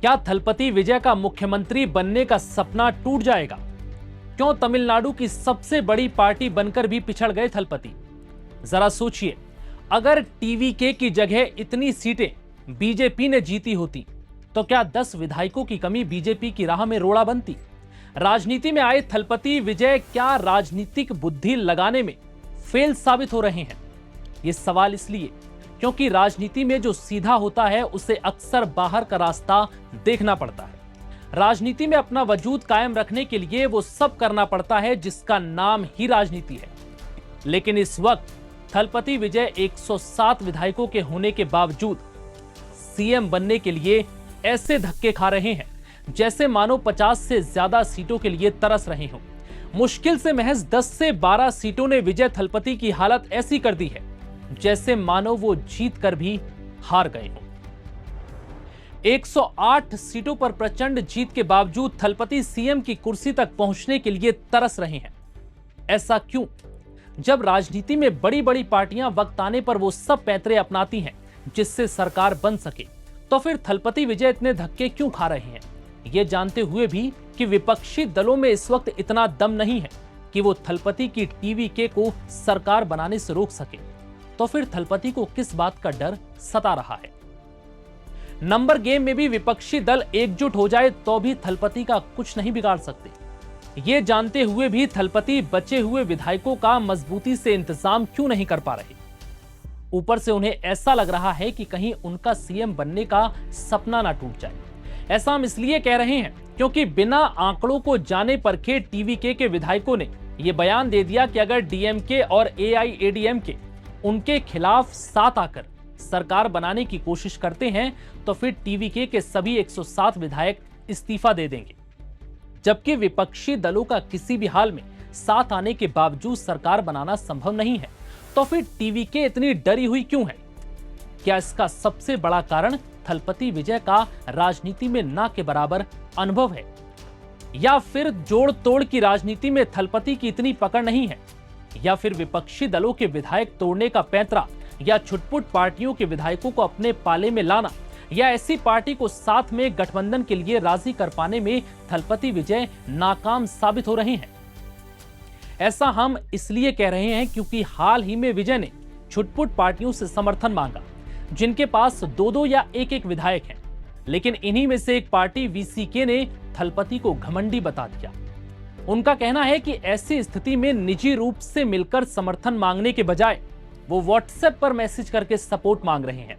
क्या थलपति विजय का मुख्यमंत्री बनने का सपना टूट जाएगा? क्यों तमिलनाडु की सबसे बड़ी पार्टी बनकर भी पिछड़ गए थलपति? जरा सोचिए, अगर टीवीके की जगह इतनी सीटें बीजेपी ने जीती होती तो क्या 10 विधायकों की कमी बीजेपी की राह में रोड़ा बनती? राजनीति में आए थलपति विजय क्या राजनीतिक बुद्धि लगाने में फेल साबित हो रहे हैं? ये सवाल इसलिए क्योंकि राजनीति में जो सीधा होता है उसे अक्सर बाहर का रास्ता देखना पड़ता है। राजनीति में अपना वजूद कायम रखने के लिए वो सब करना पड़ता है जिसका नाम ही राजनीति है। लेकिन इस वक्त थलपति विजय 107 विधायकों के होने के बावजूद सीएम बनने के लिए ऐसे धक्के खा रहे हैं जैसे मानो 50 से ज्यादा सीटों के लिए तरस रहे हों। मुश्किल से महज 10 से 12 सीटों ने विजय थलपति की हालत ऐसी कर दी है जैसे मानो वो जीत कर भी हार गए हों। 108 सीटों पर प्रचंड जीत के बावजूद थलपति सीएम की कुर्सी तक पहुंचने के लिए तरस रहे हैं। ऐसा क्यों? जब राजनीति में बड़ी बड़ी पार्टियां वक्त आने पर वो सब पैंतरे अपनाती हैं जिससे सरकार बन सके, तो फिर थलपति विजय इतने धक्के क्यों खा रहे हैं? ये जानते हुए भी कि विपक्षी दलों में इस वक्त इतना दम नहीं है कि वो थलपति की टीवीके को सरकार बनाने से रोक सके, तो फिर थलपति को किस बात का डर सता रहा है? नंबर गेम में भी विपक्षी दल एकजुट हो जाए तो भी थलपति का कुछ नहीं बिगाड़ सकते। ये जानते हुए भी थलपति बचे हुए विधायकों का मजबूती से इंतजाम क्यों नहीं कर पा रहे? ऊपर से उन्हें ऐसा लग रहा है कि कहीं उनका सीएम बनने का सपना ना टूट जाए। ऐसा हम इसलिए कह रहे हैं क्योंकि बिना आंकड़ों को जाने परखे टीवीके के विधायकों ने यह बयान दे दिया कि अगर डीएमके और एआईएडीएमके उनके खिलाफ साथ आकर सरकार बनाने की कोशिश करते हैं तो फिर टीवीके के सभी 107 विधायक इस्तीफा दे देंगे। जबकि विपक्षी दलों का किसी भी हाल में साथ आने के बावजूद सरकार बनाना संभव नहीं है, तो फिर टीवीके इतनी डरी हुई क्यों है? क्या इसका सबसे बड़ा कारण थलपति विजय का राजनीति में ना के बराबर अनुभव है, या फिर जोड़ तोड़ की राजनीति में थलपति की इतनी पकड़ नहीं है, या फिर विपक्षी दलों के विधायक तोड़ने का पैंतरा, या छुटपुट पार्टियों के विधायकों को अपने पाले में लाना, या ऐसी पार्टी को साथ में गठबंधन के लिए राजी कर पाने में थलपति विजय नाकाम साबित हो रहे हैं? ऐसा हम इसलिए कह रहे हैं क्योंकि हाल ही में विजय ने छुटपुट पार्टियों से समर्थन मांगा जिनके पास 2-2 या 1-1 विधायक हैं, लेकिन इन्हीं में से एक पार्टी वीसीके ने थलपति को घमंडी बता दिया। उनका कहना है कि ऐसी स्थिति में निजी रूप से मिलकर समर्थन मांगने के बजाय वो व्हाट्सएप पर मैसेज करके सपोर्ट मांग रहे हैं।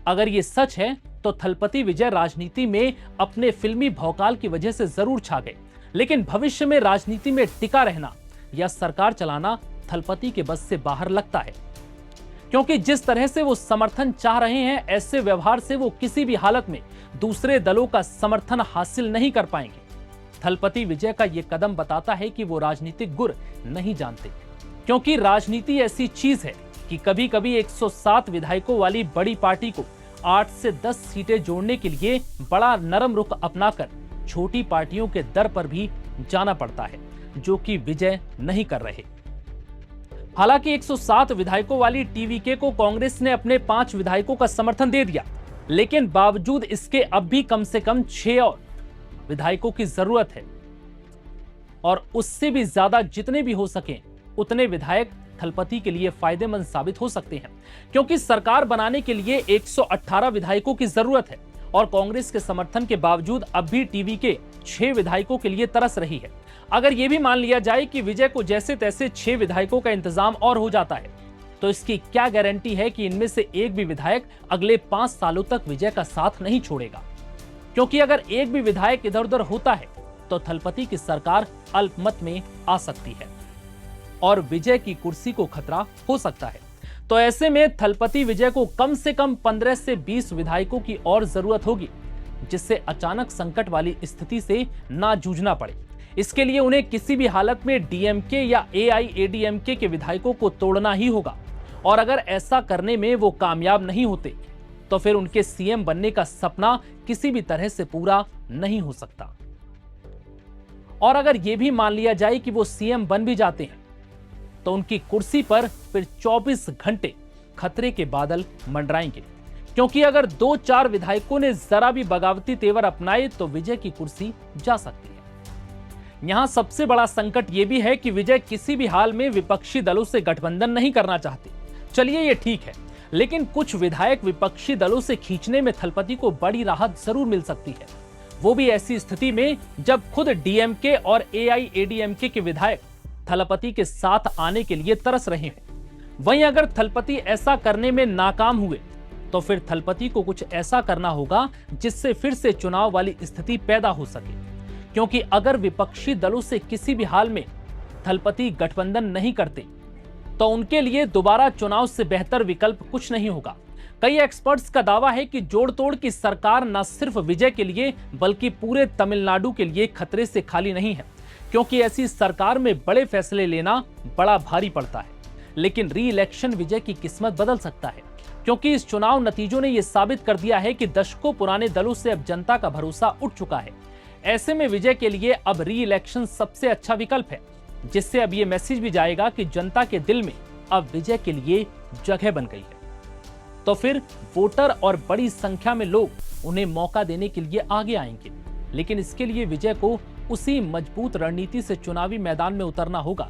अगर ये सच है तो थलपति विजय राजनीति में अपने फिल्मी भौकाल की वजह से जरूर छा गए, लेकिन भविष्य में राजनीति में टिका रहना या सरकार चलाना थलपति के बस से बाहर लगता है, क्योंकि जिस तरह से वो समर्थन चाह रहे हैं ऐसे व्यवहार से वो किसी भी हालत में दूसरे दलों का समर्थन हासिल नहीं कर पाएंगे। थलपति विजय का ये कदम बताता है कि वो राजनीतिक गुर नहीं जानते, क्योंकि राजनीति ऐसी चीज है कि कभी कभी 107 विधायकों वाली बड़ी पार्टी को 8 से 10 सीटें जोड़ने के लिए बड़ा नरम रुख अपनाकर छोटी पार्टियों के दर पर भी जाना पड़ता है, जो कि विजय नहीं कर रहे। हालांकि 107 विधायकों वाली टीवीके को कांग्रेस ने अपने 5 विधायकों का समर्थन दे दिया, लेकिन बावजूद इसके अब भी कम से कम 6 और विधायकों की जरूरत है, और उससे भी ज्यादा जितने भी हो सके उतने विधायक थलपति के लिए फायदेमंद साबित हो सकते हैं, क्योंकि सरकार बनाने के लिए 118 विधायकों की जरूरत है और कांग्रेस के समर्थन के बावजूद अब भी टीवीके 6 विधायकों के लिए तरस रही है। अगर यह भी मान लिया जाए कि विजय को जैसे तैसे 6 विधायकों का इंतजाम और हो जाता है, तो इसकी क्या गारंटी है कि इनमें से एक भी विधायक अगले 5 सालों तक विजय का साथ नहीं छोड़ेगा? क्योंकि अगर एक भी विधायक इधर उधर होता है तो थलपति की सरकार अल्पमत में आ सकती है और विजय की कुर्सी को खतरा हो सकता है। तो ऐसे में थलपति विजय को कम से कम 15 से 20 विधायकों की और जरूरत होगी, जिससे अचानक संकट वाली स्थिति से ना जूझना पड़े। इसके लिए उन्हें किसी भी हालत में डीएमके या एआईएडीएमके के विधायकों को तोड़ना ही होगा, और अगर ऐसा करने में वो कामयाब नहीं होते तो फिर उनके सीएम बनने का सपना किसी भी तरह से पूरा नहीं हो सकता। और अगर यह भी मान लिया जाए कि वो सीएम बन भी जाते हैं तो उनकी कुर्सी पर फिर 24 घंटे खतरे के बादल मंडराएंगे, क्योंकि अगर 2-4 विधायकों ने जरा भी बगावती तेवर अपनाए तो विजय की कुर्सी जा सकती है। यहां सबसे बड़ा संकट यह भी है कि विजय किसी भी हाल में विपक्षी दलों से गठबंधन नहीं करना चाहते। चलिए ये ठीक है, लेकिन कुछ विधायक विपक्षी दलों से खींचने में थलपति को बड़ी राहत जरूर मिल सकती है, वो भी ऐसी स्थिति में जब खुद डीएमके और एआईएडीएमके के विधायक थलपति के साथ आने के लिए तरस रहे हैं। वहीं अगर थलपति ऐसा करने में नाकाम हुए तो फिर थलपति को कुछ ऐसा करना होगा जिससे फिर से चुनाव वाली स्थिति पैदा हो सके, क्योंकि अगर विपक्षी दलों से किसी भी हाल में थलपति गठबंधन नहीं करते तो उनके लिए दोबारा चुनाव से बेहतर विकल्प कुछ नहीं होगा। कई एक्सपर्ट्स का दावा है कि जोड़ तोड़ की सरकार न सिर्फ विजय के लिए बल्कि पूरे तमिलनाडु के लिए खतरे से खाली नहीं है, क्योंकि ऐसी सरकार में बड़े फैसले लेना बड़ा भारी पड़ता है। लेकिन री इलेक्शन विजय की किस्मत बदल सकता है, क्योंकि इस चुनाव नतीजों ने यह साबित कर दिया है कि दशकों पुराने दलों से अब जनता का भरोसा उठ चुका है। ऐसे में विजय के लिए अब री इलेक्शन सबसे अच्छा विकल्प है, जिससे अब यह मैसेज भी जाएगा कि जनता के दिल में अब विजय के लिए जगह बन गई है। तो फिर वोटर और बड़ी संख्या में लोग उन्हें मौका देने के लिए आगे आएंगे, लेकिन इसके लिए विजय को उसी मजबूत रणनीति से चुनावी मैदान में उतरना होगा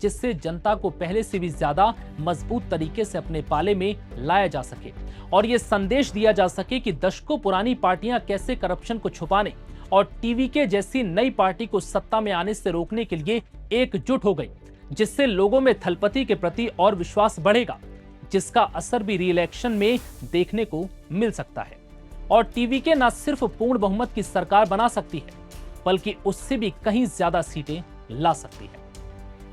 जिससे जनता को पहले से भी ज्यादा मजबूत तरीके से अपने पाले में लाया जा सके और ये संदेश दिया जा सके कि दशकों पुरानी पार्टियां कैसे करप्शन को छुपाने और टीवीके जैसी नई पार्टी को सत्ता में आने से रोकने के लिए एकजुट हो गई, जिससे लोगों में थलपति के प्रति और विश्वास बढ़ेगा, जिसका असर भी री इलेक्शन में देखने को मिल सकता है। और टीवीके न सिर्फ पूर्ण बहुमत की सरकार बना सकती है बल्कि उससे भी कहीं ज्यादा सीटें ला सकती है।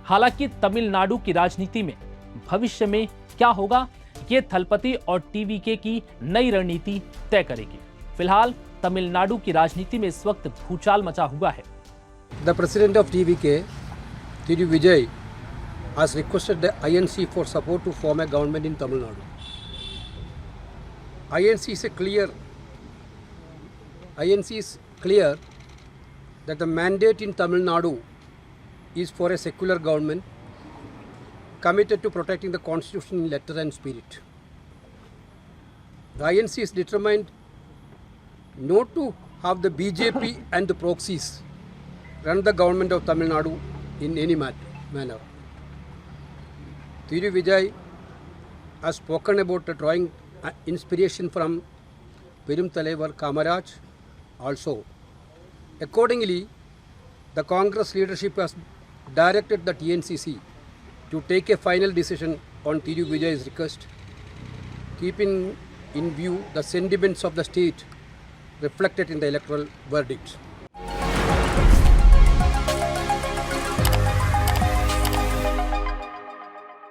हालांकि तमिलनाडु की राजनीति में भविष्य में क्या होगा, ये थलपति और टीवीके की नई रणनीति तय करेगी। फिलहाल तमिलनाडु की राजनीति में इस वक्त भूचाल मचा हुआ है। The president of TVK, TD Vijay, has requested the INC for support to form a government in Tamil Nadu. INC is clear that the mandate in Tamil Nadu is for a secular government committed to protecting the constitution in letter and spirit. The INC is determined not to have the BJP and the proxies run the government of Tamil Nadu in any manner. Thiri Vijay has spoken about drawing inspiration from Perum Thalaivar Kamaraj also. Accordingly, the Congress leadership has directed the TNCC to take a final decision on Thiri Vijay's request, keeping in view the sentiments of the state reflected in the electoral verdict.